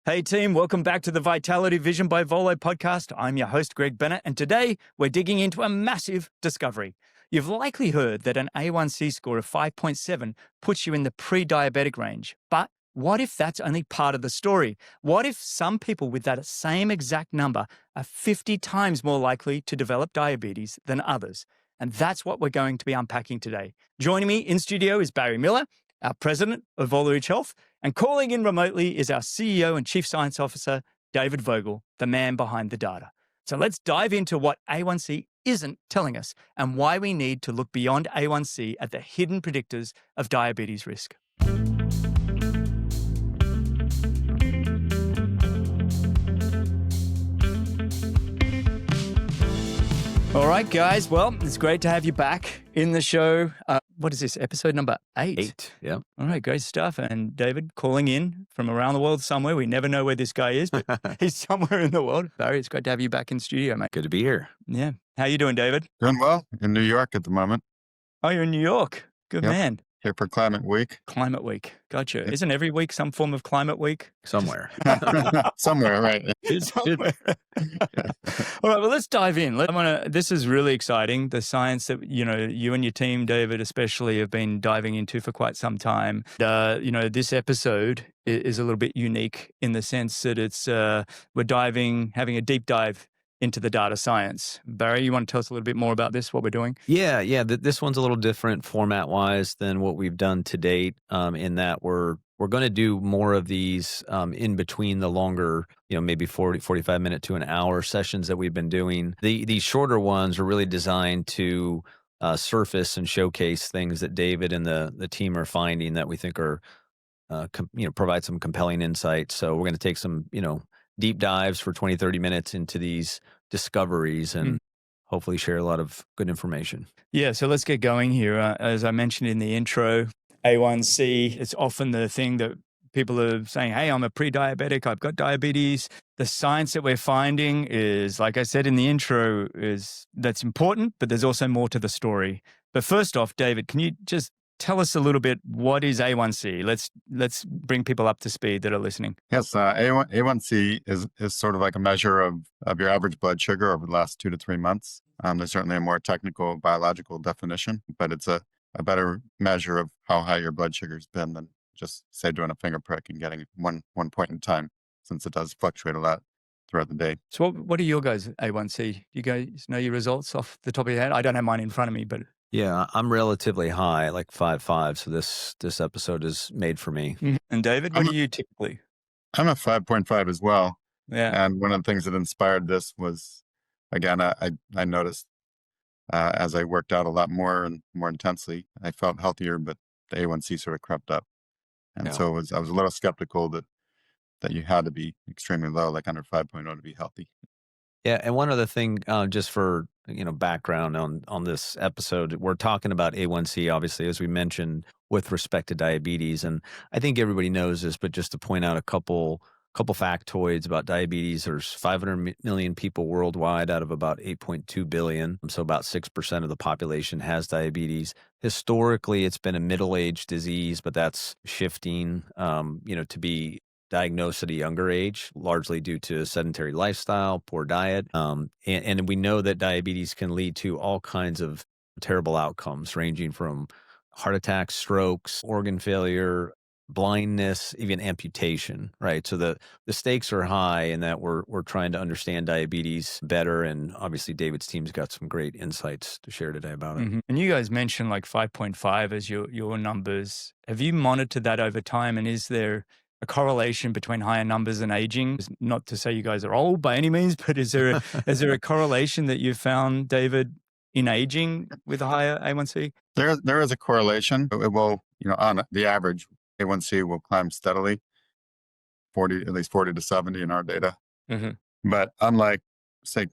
Hey team, welcome back to the Vitality Vision by Volo podcast. I'm your host, Greg Bennett, and today we're digging into a massive discovery. You've likely heard that an A1C score of 5.7 puts you in the pre-diabetic range. But what if that's only part of the story? What if some people with that same exact number are 50 times more likely to develop diabetes than others? And that's what we're going to be unpacking today. Joining me in studio is Barry Miller, our president of Voloridge Health, and calling in remotely is our CEO and Chief Science Officer, David Vogel, the man behind the data. So let's dive into what A1C isn't telling us and why we need to look beyond A1C at the hidden predictors of diabetes risk. All right, guys. Well, it's great to have you back in the show. What is this, episode number 8? 8, yeah. All right, great stuff. And David calling in from around the world somewhere. We never know where this guy is, but he's somewhere in the world. Barry, it's great to have you back in studio, mate. Good to be here. Yeah. How you doing, David? Doing well in New York at the moment. Oh, you're in New York. Good Yep. man. Here for Climate Week. Climate Week. Gotcha. Yep. Isn't every week some form of Climate Week? Somewhere. Somewhere, right. Somewhere. All right, well, let's dive in. This is really exciting. The science that, you and your team, David, especially have been diving into for quite some time. This episode is a little bit unique in the sense that it's we're having a deep dive into the data science. Barry, you want to tell us a little bit more about this, what we're doing? Yeah. This one's a little different format-wise than what we've done to date, in that we're going to do more of these in between the longer, maybe 40, 45 minute to an hour sessions that we've been doing. These shorter ones are really designed to surface and showcase things that David and the team are finding that we think are, provide some compelling insights. So we're going to take some, deep dives for 20, 30 minutes into these discoveries and hopefully share a lot of good information. Yeah, so let's get going here. As I mentioned in the intro, A1C, it's often the thing that people are saying, hey, I'm a pre-diabetic, I've got diabetes. The science that we're finding is, like I said in the intro, that's important, but there's also more to the story. But first off, David, can you just tell us a little bit, what is A1C? Let's bring people up to speed that are listening. Yes, A1C is sort of like a measure of your average blood sugar over the last 2 to 3 months. There's certainly a more technical biological definition, but it's a better measure of how high your blood sugar's been than just, say, doing a finger prick and getting one point in time, since it does fluctuate a lot throughout the day. So what are your guys' A1C? Do you guys know your results off the top of your head? I don't have mine in front of me, but... Yeah, I'm relatively high, like 5.5. So this episode is made for me. And David, what are you typically? I'm a 5.5 as well. Yeah. And one of the things that inspired this was, again, I noticed as I worked out a lot more and more intensely, I felt healthier, but the A1C sort of crept up. And so I was a little skeptical that you had to be extremely low, like under 5.0 to be healthy. Yeah, and one other thing, just for background on this episode, we're talking about A1C, obviously, as we mentioned, with respect to diabetes, and I think everybody knows this, but just to point out a couple factoids about diabetes: there's 500 million people worldwide out of about 8.2 billion, so about 6% of the population has diabetes. Historically, it's been a middle-aged disease, but that's shifting, to be diagnosed at a younger age, largely due to sedentary lifestyle, poor diet. And we know that diabetes can lead to all kinds of terrible outcomes, ranging from heart attacks, strokes, organ failure, blindness, even amputation, right? So the stakes are high in that we're trying to understand diabetes better. And obviously David's team's got some great insights to share today about it. Mm-hmm. And you guys mentioned like 5.5 as your numbers. Have you monitored that over time? And is there a correlation between higher numbers and aging? Not to say you guys are old by any means, but is there a correlation that you've found, David, in aging with a higher A1C? There is a correlation. It will, on the average, A1C will climb steadily, at least 40 to 70 in our data. Mm-hmm. But unlike, say,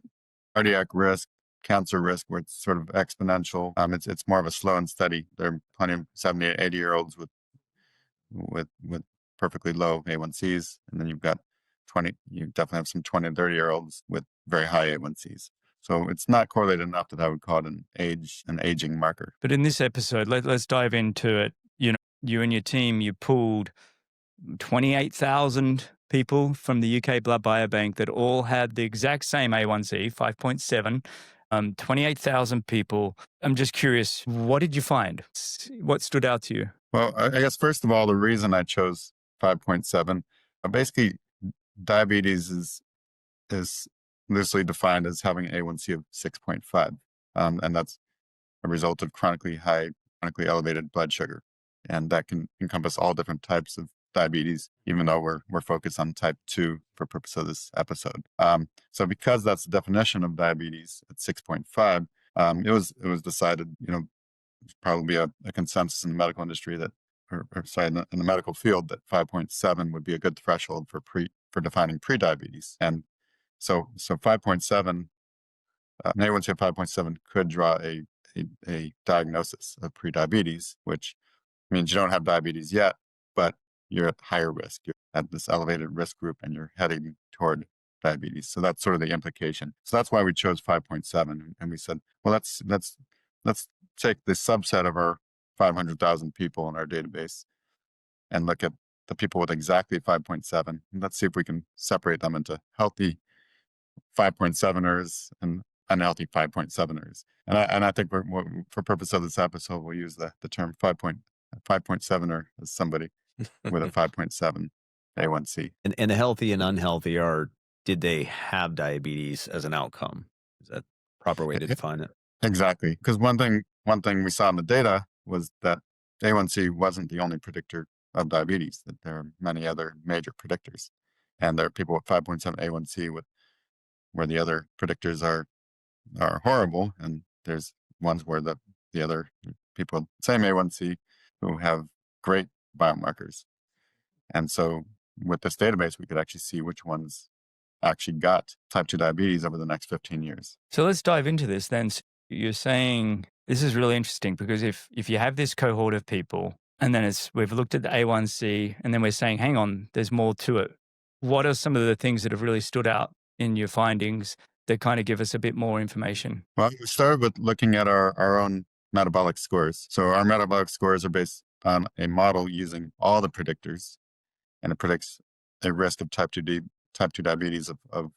cardiac risk, cancer risk, where it's sort of exponential, it's more of a slow and steady. There are plenty of 70, 80-year-olds with perfectly low A1Cs, and then you definitely have some 20 and 30-year-olds with very high A1Cs. So it's not correlated enough that I would call it an aging marker. But in this episode, let's dive into it. You and your team, you pulled 28,000 people from the UK Blood Biobank that all had the exact same A1C, 5.7, 28,000 people. I'm just curious, what did you find? What stood out to you? Well, I guess first of all, the reason I chose 5.7, basically diabetes is loosely defined as having an A1C of 6.5. And that's a result of chronically elevated blood sugar. And that can encompass all different types of diabetes, even though we're focused on type 2 for purpose of this episode. So because that's the definition of diabetes at 6.5, it was decided, probably a consensus in the medical industry that, in the medical field, that 5.7 would be a good threshold for defining prediabetes. And so 5.7, an A1C of 5.7 could draw a diagnosis of prediabetes, which means you don't have diabetes yet, but you're at higher risk. You're at this elevated risk group and you're heading toward diabetes. So that's sort of the implication. So that's why we chose 5.7. And we said, well, let's take the subset of our 500,000 people in our database and look at the people with exactly 5.7. And let's see if we can separate them into healthy 5.7ers and unhealthy 5.7ers. And I think for purpose of this episode, we'll use the term 5.7er as somebody with a 5.7 A1C. And the healthy and unhealthy did they have diabetes as an outcome? Is that a proper way to define it? Exactly. Because one thing we saw in the data was that A1C wasn't the only predictor of diabetes, that there are many other major predictors. And there are people with 5.7 A1C where the other predictors are horrible, and there's ones where the other people with the same A1C who have great biomarkers. And so with this database, we could actually see which ones actually got type 2 diabetes over the next 15 years. So let's dive into this then. So you're saying this is really interesting because if you have this cohort of people and then we've looked at the A1C and then we're saying, hang on, there's more to it. What are some of the things that have really stood out in your findings that kind of give us a bit more information? Well, we started with looking at our own metabolic scores. So our metabolic scores are based on a model using all the predictors, and it predicts a risk of type 2 diabetes of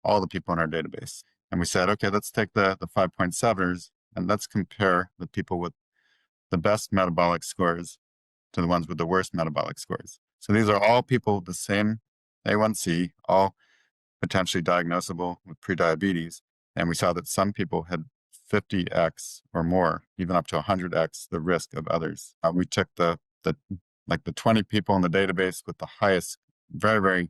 all the people in our database. And we said, okay, let's take the 5.7ers and let's compare the people with the best metabolic scores to the ones with the worst metabolic scores. So these are all people with the same A1C, all potentially diagnosable with prediabetes. And we saw that some people had 50x or more, even up to 100x the risk of others. We took the 20 people in the database with the highest, very, very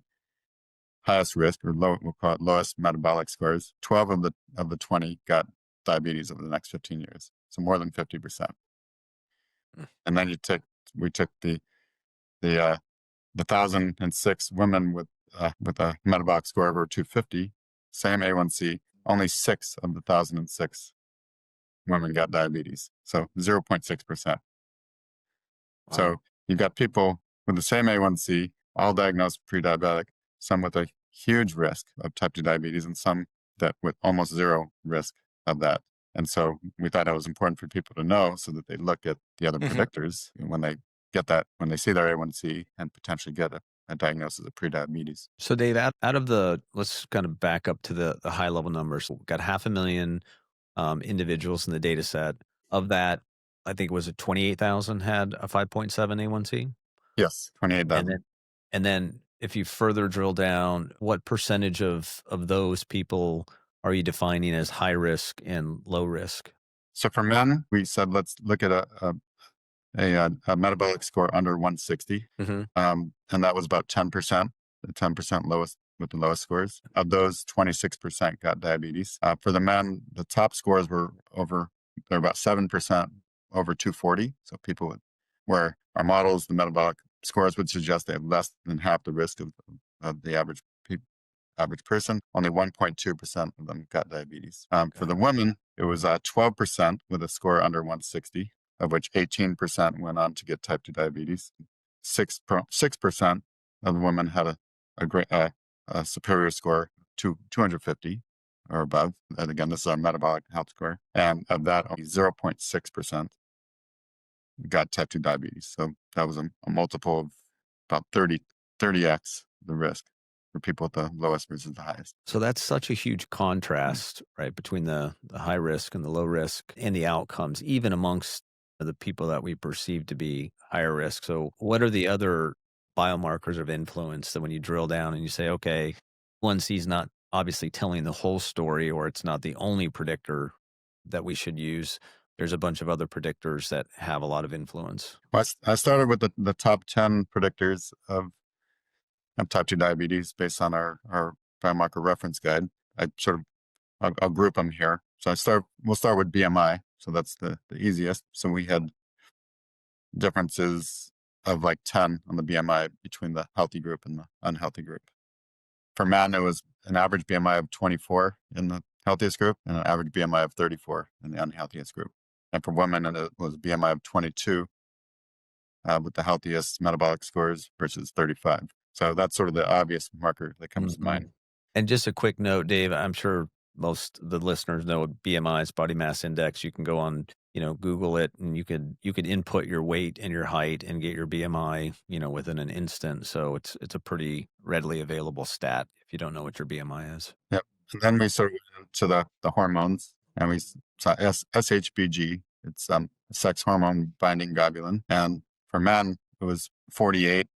highest risk, or we'll call it lowest metabolic scores. 12 of the 20 got diabetes over the next 15 years. So more than 50%. And then we took the 1,006 women with a metabolic score over 250, same A1C, only 6 of the 1,006 women got diabetes. So 0.6%. Wow. So you've got people with the same A1C, all diagnosed pre-diabetic, some with a huge risk of type 2 diabetes and some that with almost zero risk of that. And so we thought it was important for people to know so that they look at the other predictors when they see their A1C and potentially get a diagnosis of prediabetes. So Dave, out of let's kind of back up to the high level numbers. We've got 500,000 individuals in the data set. Of that, I think it was 28,000 had a 5.7 A1C? Yes, 28,000. And then if you further drill down, what percentage of those people are you defining as high risk and low risk? So for men, we said, let's look at a metabolic score under 160. And that was about 10%, the 10% lowest with the lowest scores. Of those, 26% got diabetes. For the men, the top scores were they're about 7% over 240. So people where our models, the metabolic scores would suggest they have less than half the risk of the average person. Only 1.2% of them got diabetes. For the women, it was 12% with a score under 160, of which 18% went on to get type 2 diabetes. 6% of the women had a superior score to 250 or above. And again, this is our metabolic health score. And of that, only 0.6% got type 2 diabetes. So that was a multiple of about 30x the risk. for people with the lowest versus the highest. So that's such a huge contrast, right, between the high risk and the low risk and the outcomes, even amongst the people that we perceive to be higher risk. So what are the other biomarkers of influence that when you drill down and you say, okay, A1C is not obviously telling the whole story, or it's not the only predictor that we should use. There's a bunch of other predictors that have a lot of influence. Well, I started with the top 10 predictors of type 2 diabetes based on our biomarker reference guide. I'll group them here. So we'll start with BMI. So that's the easiest. So we had differences of like 10 on the BMI between the healthy group and the unhealthy group. For men, it was an average BMI of 24 in the healthiest group and an average BMI of 34 in the unhealthiest group. And for women, it was BMI of 22 with the healthiest metabolic scores versus 35. So that's sort of the obvious marker that comes to mind. And just a quick note, Dave, I'm sure most of the listeners know what BMI is, body mass index. You can go on, Google it, and you could input your weight and your height and get your BMI, within an instant. So it's a pretty readily available stat if you don't know what your BMI is. Yep. And then we sort of went to the hormones, and we saw SHBG. It's sex hormone binding globulin. And for men, it was 48.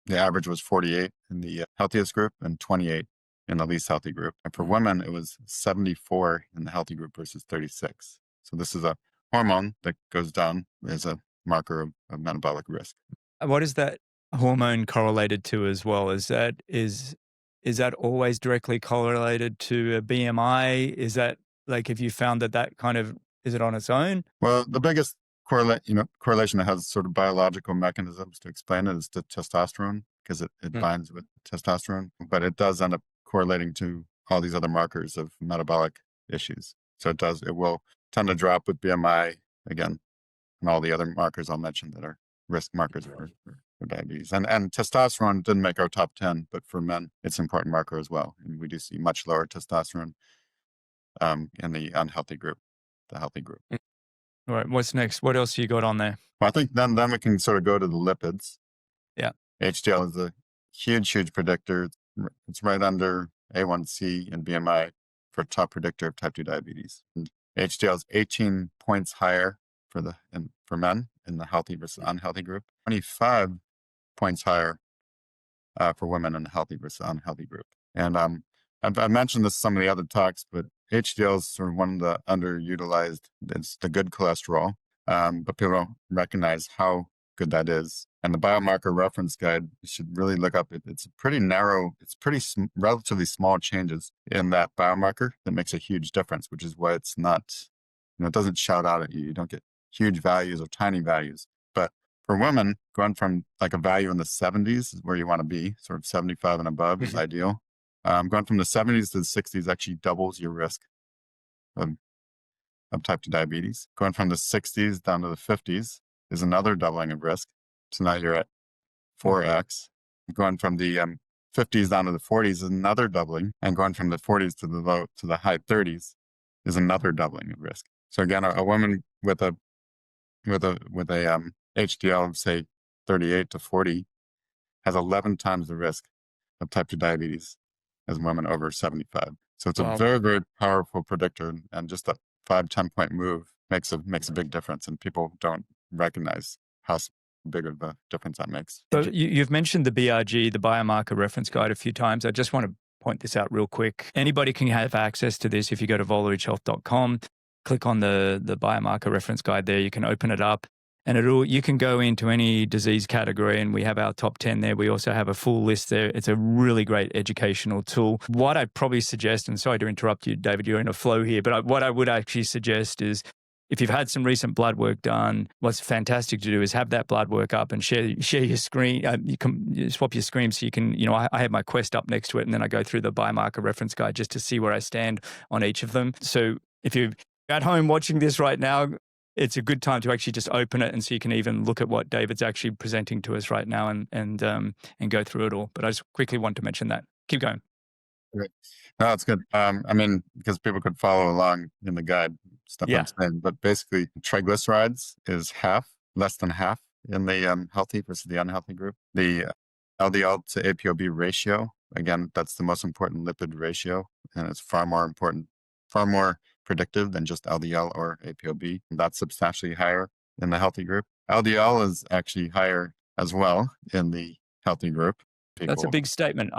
The average was 48 in the healthiest group and 28 in the least healthy group. And for women, it was 74 in the healthy group versus 36. So this is a hormone that goes down as a marker of metabolic risk. What is that hormone correlated to as well? Is that always directly correlated to a BMI? Is that like, if you found that kind of, is it on its own? Well, the biggest correlation that has sort of biological mechanisms to explain it is to testosterone, because it binds with testosterone, but it does end up correlating to all these other markers of metabolic issues. So it will tend to drop with BMI again, and all the other markers I'll mention that are risk markers for diabetes. And testosterone didn't make our top 10, but for men, it's an important marker as well. And we do see much lower testosterone in the unhealthy group, the healthy group. All right, what's next? What else you got on there? Well, I think then we can sort of go to the lipids. Yeah. HDL is a huge predictor. It's right under A1C and BMI for top predictor of type 2 diabetes. And HDL is 18 points higher for men in the healthy versus unhealthy group, 25 points higher for women in the healthy versus unhealthy group. And I mentioned this in some of the other talks, but HDL is sort of one of the underutilized. It's the good cholesterol, but people don't recognize how good that is. And the biomarker reference guide, you should really look up. It's pretty narrow. It's relatively small changes in that biomarker that makes a huge difference, which is why it's not, it doesn't shout out at you. You don't get huge values or tiny values. But for women, going from like a value in the 70s is where you want to be, sort of 75 and above is ideal. Going from the 70s to the 60s actually doubles your risk of type 2 diabetes. Going from the 60s down to the 50s is another doubling of risk. So now you're at 4x. Going from the 50s down to the 40s is another doubling, and going from the 40s to the high 30s is another doubling of risk. So again, a woman with a HDL of say 38 to 40 has 11 times the risk of type 2 diabetes as women over 75. So it's a very, very powerful predictor, and just a 5-10 point move makes a big difference, and people don't recognize how big of a difference that makes. So you've mentioned the BRG, the biomarker reference guide, a few times. I just want to point this out real quick. Anybody can have access to this if you go to voloridgehealth.com, click on the biomarker reference guide there. You can open it up, and you can go into any disease category, and we have our top 10 there. We also have a full list there. It's a really great educational tool. What I'd probably suggest, and sorry to interrupt you, David, you're in a flow here, but what I would actually suggest is, if you've had some recent blood work done, what's fantastic to do is have that blood work up and share your screen. You swap your screen so you can, I have my Quest up next to it, and then I go through the biomarker reference guide just to see where I stand on each of them. So if you're at home watching this right now, it's a good time to actually just open it, and so you can even look at what David's actually presenting to us right now and go through it all. But I just quickly want to mention that. Keep going. Great. No, that's good. Because people could follow along in the guide stuff I'm saying, but basically triglycerides is less than half in the healthy versus the unhealthy group. The LDL to ApoB ratio again, that's the most important lipid ratio, and it's far more predictive than just LDL or ApoB. That's substantially higher in the healthy group. LDL is actually higher as well in the healthy group. That's a big statement.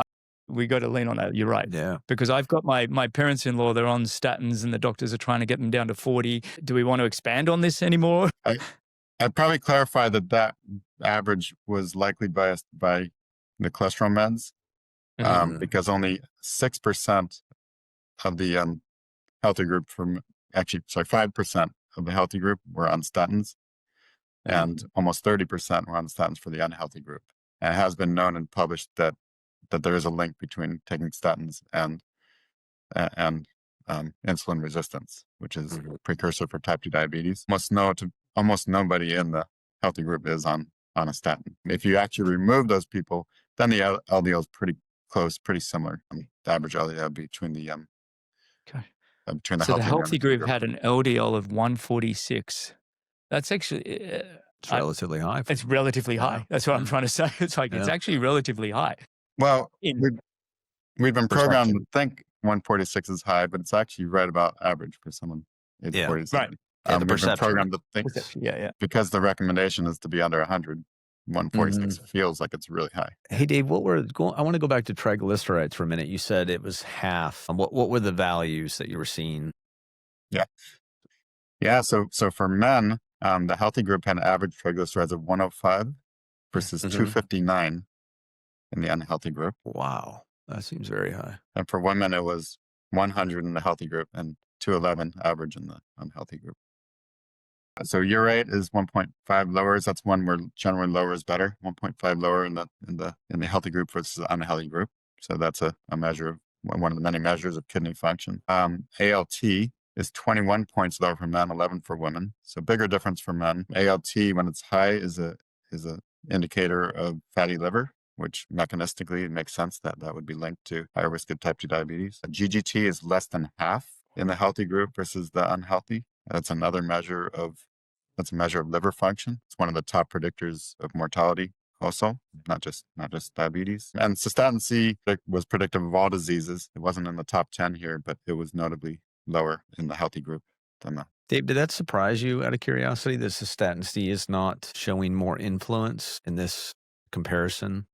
We got to lean on that. You're right. Yeah. Because I've got my parents-in-law, they're on statins and the doctors are trying to get them down to 40. Do we want to expand on this anymore? I'd probably clarify that average was likely biased by the cholesterol meds, because only 6% of the healthy group 5% of the healthy group were on statins, and almost 30% were on statins for the unhealthy group. And it has been known and published that there is a link between taking statins and insulin resistance, which is a precursor for type 2 diabetes. Almost nobody in the healthy group is on a statin. If you actually remove those people, then the LDL is pretty close, pretty similar. The average LDL between the between the So the healthy group group had an LDL of 146. That's actually it's relatively high. It's relatively high. That's what I'm trying to say. It's like it's actually relatively high. Well, we've been programmed to think 146 is high, but it's actually right about average for someone age 47. Right. Yeah, the we've been perception. programmed to think, because the recommendation is to be under 100. 146 feels like it's really high. Hey, Dave, I want to go back to triglycerides for a minute. You said it was half. What were the values that you were seeing? Yeah. So for men, the healthy group had an average triglycerides of 105 versus 259 in the unhealthy group. Wow, that seems very high. And for women, it was 100 in the healthy group and 211 average in the unhealthy group. So urate is 1.5 lower. That's one where generally lower is better. 1.5 lower in the healthy group versus the unhealthy group. So that's a measure of one of the many measures of kidney function. ALT is 21 points lower for men, 11 for women. So bigger difference for men. ALT, when it's high, is a indicator of fatty liver, which mechanistically it makes sense that would be linked to higher risk of type 2 diabetes. GGT is less than half in the healthy group versus the unhealthy. That's another measure of liver function. It's one of the top predictors of mortality also, not just diabetes. And cystatin C was predictive of all diseases. It wasn't in the top 10 here, but it was notably lower in the healthy group than the. Dave, did that surprise you out of curiosity? The cystatin C is not showing more influence in this comparison?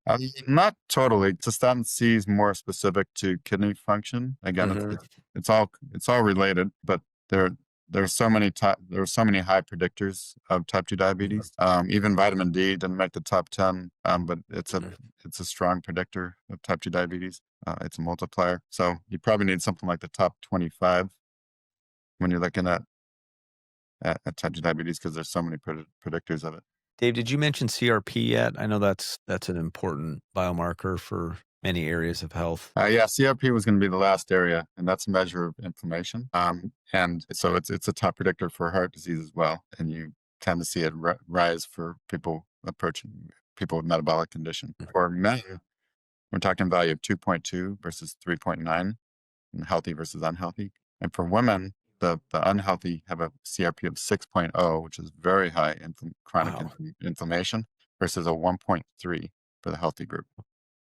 Not totally. Cystatin C is more specific to kidney function. Again, it's all related, but there are so many high predictors of type 2 diabetes. Even vitamin D didn't make the top 10, but it's a strong predictor of type 2 diabetes. It's a multiplier. So you probably need something like the top 25 when you're looking at type 2 diabetes, because there's so many predictors of it. Dave, did you mention CRP yet? I know that's an important biomarker for many areas of health. CRP was going to be the last area, and that's a measure of inflammation. And so it's a top predictor for heart disease as well. And you tend to see it rise for people with metabolic condition. For men, we're talking value of 2.2 versus 3.9 in healthy versus unhealthy. And for women, the unhealthy have a CRP of 6.0, which is very high in chronic inflammation, versus a 1.3 for the healthy group.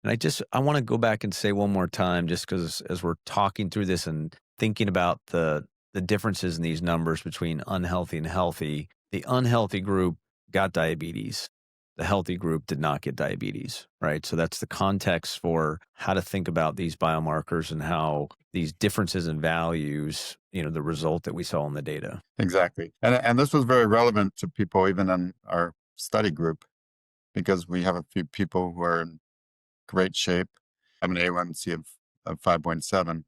And I want to go back and say one more time, just because as we're talking through this and thinking about the differences in these numbers between unhealthy and healthy, the unhealthy group got diabetes. The healthy group did not get diabetes, right? So that's the context for how to think about these biomarkers and how these differences in values, the result that we saw in the data. Exactly. And this was very relevant to people even in our study group, because we have a few people who are in great shape, have an A1C of 5.7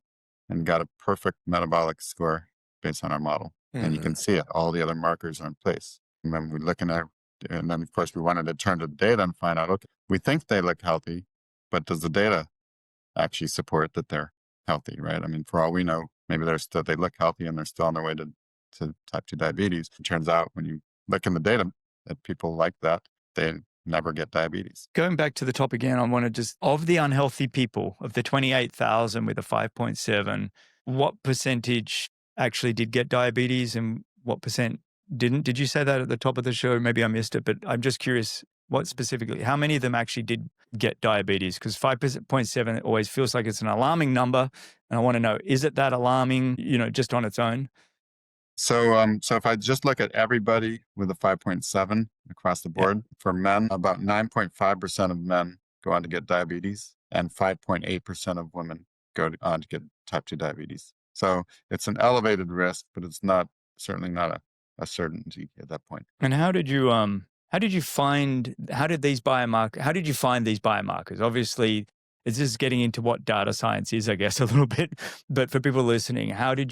and got a perfect metabolic score based on our model. And you can see it. All the other markers are in place. And then we're looking at, and then of course we wanted to turn to the data and find out, okay, we think they look healthy, but does the data actually support that they're healthy, right? I mean, for all we know, maybe they look healthy and they're still on their way to type 2 diabetes. It turns out when you look in the data that people like that, they never get diabetes. Going back to the top again, I want to of the unhealthy people, of the 28,000 with a 5.7, what percentage actually did get diabetes and what percent didn't? Did you say that at the top of the show? Maybe I missed it, but I'm just curious What specifically? How many of them actually did get diabetes? Because 5.7 always feels like it's an alarming number. And I want to know, is it that alarming, just on its own? So if I just look at everybody with a 5.7 across the board, for men, about 9.5% of men go on to get diabetes, and 5.8% of women go on to get type 2 diabetes. So it's an elevated risk, but it's certainly not a certainty at that point. And how did you find these biomarkers? Obviously, it's just getting into what data science is, I guess, a little bit. But for people listening, how did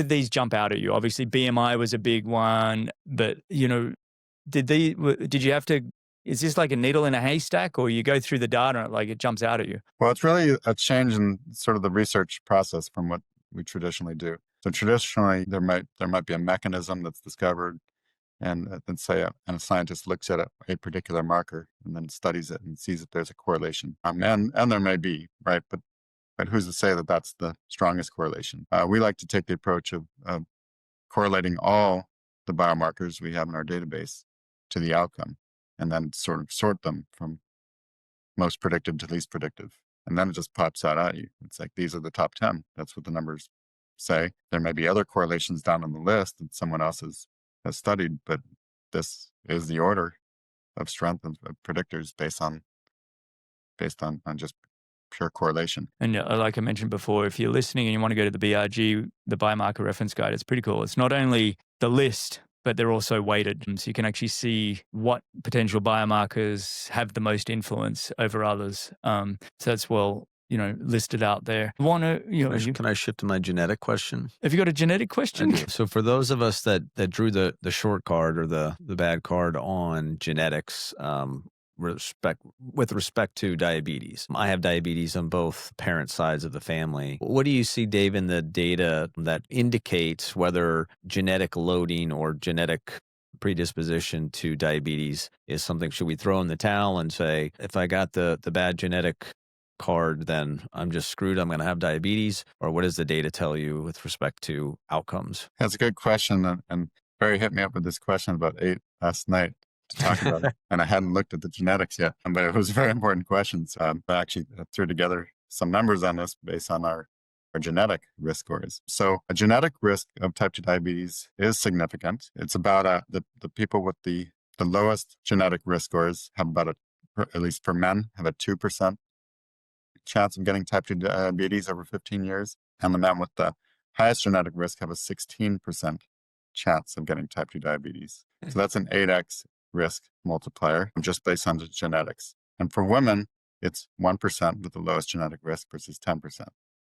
these jump out at you? Obviously, BMI was a big one, but did you have to? Is this like a needle in a haystack, or you go through the data and it jumps out at you? Well, it's really a change in sort of the research process from what we traditionally do. So traditionally, there might be a mechanism that's discovered, and then a scientist looks at a particular marker and then studies it and sees if there's a correlation. And there may be, right? But who's to say that that's the strongest correlation? We like to take the approach of correlating all the biomarkers we have in our database to the outcome, and then sort of sort them from most predictive to least predictive. And then it just pops out at you. It's like, these are the top 10. That's what the numbers say. There may be other correlations down on the list that someone else has studied, but this is the order of strength of predictors based on just pure correlation. And like I mentioned before, if you're listening and you want to go to the BRG, the Biomarker Reference Guide, it's pretty cool. It's not only the list, but they're also weighted. So you can actually see what potential biomarkers have the most influence over others. So that's listed out there. Can I shift to my genetic question? Have you got a genetic question? So for those of us that drew the short card or the bad card on genetics, with respect to diabetes, I have diabetes on both parent sides of the family. What do you see, Dave, in the data that indicates whether genetic loading or genetic predisposition to diabetes is something? Should we throw in the towel and say, if I got the bad genetic card, then I'm just screwed, I'm going to have diabetes? Or what does the data tell you with respect to outcomes? That's a good question. And Barry hit me up with this question about 8 last night to talk about it. And I hadn't looked at the genetics yet, but it was a very important question. So I actually threw together some numbers on this based on our genetic risk scores. So a genetic risk of type 2 diabetes is significant. It's about the people with the lowest genetic risk scores have about at least for men, have a 2% chance of getting type 2 diabetes over 15 years. And the men with the highest genetic risk have a 16% chance of getting type 2 diabetes. So that's an 8x risk multiplier just based on the genetics. And for women, it's 1% with the lowest genetic risk versus 10%.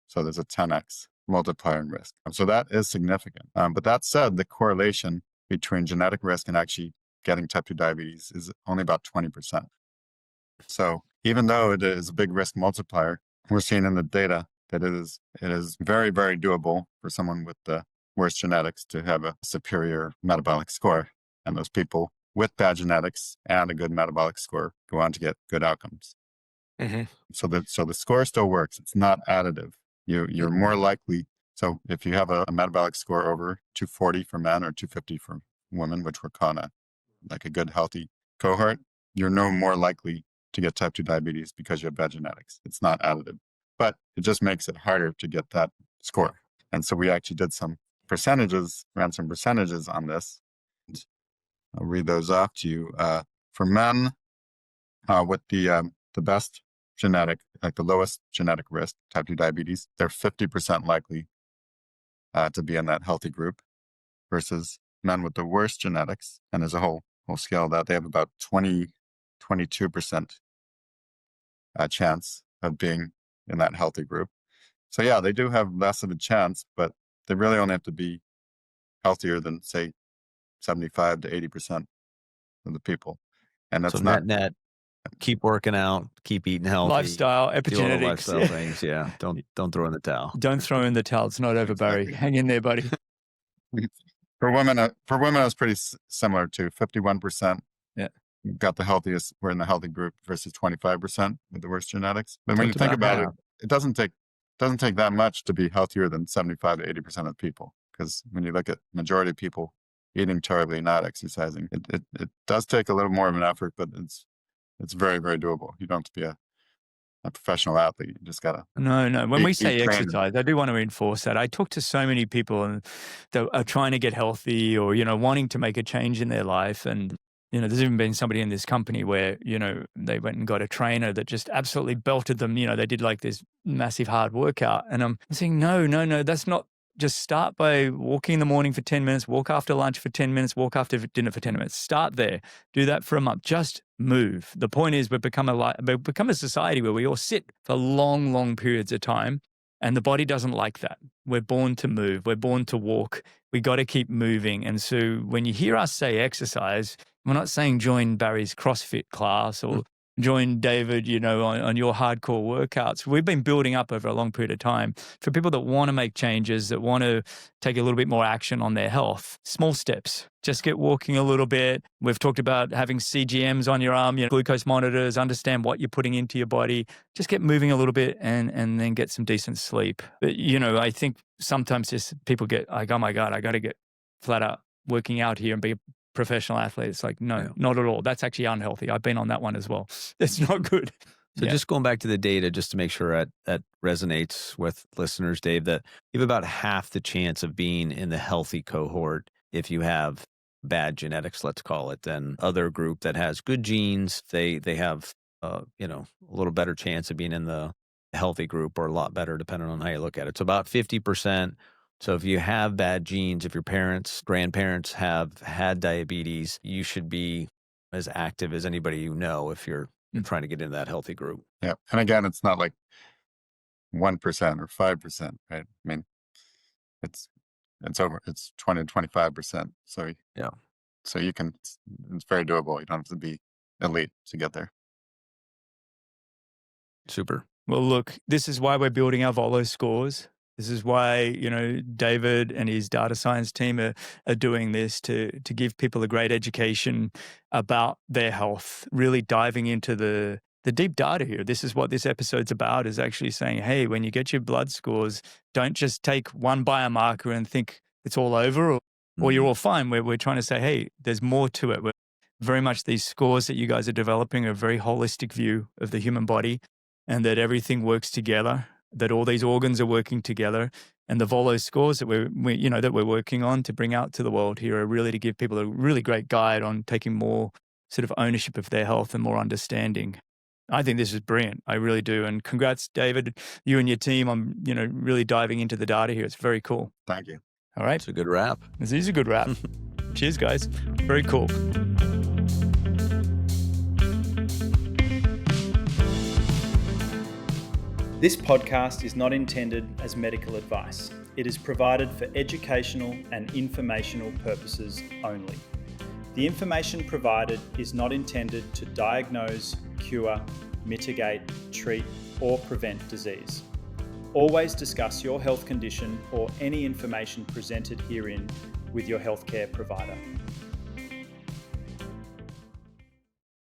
So there's a 10x multiplier in risk. So that is significant. But that said, the correlation between genetic risk and actually getting type 2 diabetes is only about 20%. So even though it is a big risk multiplier, we're seeing in the data that it is very, very doable for someone with the worst genetics to have a superior metabolic score. And those people with bad genetics and a good metabolic score go on to get good outcomes. Mm-hmm. So the score still works. It's not additive. You're more likely. So if you have a metabolic score over 240 for men or 250 for women, which we're calling like a good healthy cohort, you're no more likely to get type 2 diabetes because you have bad genetics. It's not additive, but it just makes it harder to get that score. And so we actually did ran some percentages on this. I'll read those off to you. For men with the best genetic, like the lowest genetic risk, type 2 diabetes, they're 50% likely to be in that healthy group, versus men with the worst genetics. And there's a whole scale of that. They have about 22% chance of being in that healthy group. So yeah, they do have less of a chance, but they really only have to be healthier than, say, 75 to 80% of the people. And that's so not net. Keep working out, keep eating healthy. Lifestyle, do all the epigenetics. lifestyle things. Yeah. Don't throw in the towel. Don't throw in the towel. It's not over, Barry. Exactly. Hang in there, buddy. For women, it was pretty similar to 51%. Yeah. Got the healthiest, we're in the healthy group, versus 25% with the worst genetics. But when you think about it, it doesn't take that much to be healthier than 75 to 80% of people. Because when you look at majority of people eating terribly, not exercising. It does take a little more of an effort, but it's very, very doable. You don't have to be a professional athlete. You just gotta No. When we say trained. exercise, I do want to reinforce that. I talk to so many people that are trying to get healthy or, wanting to make a change in their life. And, there's even been somebody in this company where, they went and got a trainer that just absolutely belted them. They did like this massive hard workout. And I'm saying, no, that's not. Just start by walking in the morning for 10 minutes, walk after lunch for 10 minutes, walk after dinner for 10 minutes. Start there. Do that for a month. Just move. The point is we've become a society where we all sit for long, long periods of time, and the body doesn't like that. We're born to move. We're born to walk. We got to keep moving. And so when you hear us say exercise, we're not saying join Barry's CrossFit class or join David, on your hardcore workouts. We've been building up over a long period of time for people that want to make changes, that want to take a little bit more action on their health. Small steps. Just get walking a little bit. We've talked about having CGMs on your arm, glucose monitors, understand what you're putting into your body. Just get moving a little bit and then get some decent sleep. But, I think sometimes just people get like, oh my God, I got to get flat out working out here and be a professional athlete. It's like, no, not at all. That's actually unhealthy. I've been on that one as well. It's not good. So just going back to the data, just to make sure that resonates with listeners, Dave, that you have about half the chance of being in the healthy cohort if you have bad genetics, let's call it, than other group that has good genes. They have a little better chance of being in the healthy group, or a lot better depending on how you look at it. So about 50%. So if you have bad genes, if your parents, grandparents have had diabetes, you should be as active as anybody you know if you're trying to get into that healthy group. Yeah. And again, it's not like 1% or 5%, right? I mean, it's 20 to 25%. So you can, it's very doable. You don't have to be elite to get there. Super. Well, look, this is why we're building our Volo scores. This is why, David and his data science team are doing this to give people a great education about their health, really diving into the deep data here. This is what this episode's about, is actually saying, hey, when you get your blood scores, don't just take one biomarker and think it's all over or you're all fine. We're trying to say, hey, there's more to it. We're very much these scores that you guys are developing are a very holistic view of the human body, and that everything works together, that all these organs are working together. And the Volo scores that we're working on to bring out to the world here are really to give people a really great guide on taking more sort of ownership of their health and more understanding. I think this is brilliant. I really do. And congrats, David, you and your team on, really diving into the data here. It's very cool. Thank you. All right. It's a good wrap. This is a good wrap. Cheers, guys. Very cool. This podcast is not intended as medical advice. It is provided for educational and informational purposes only. The information provided is not intended to diagnose, cure, mitigate, treat, or prevent disease. Always discuss your health condition or any information presented herein with your healthcare provider.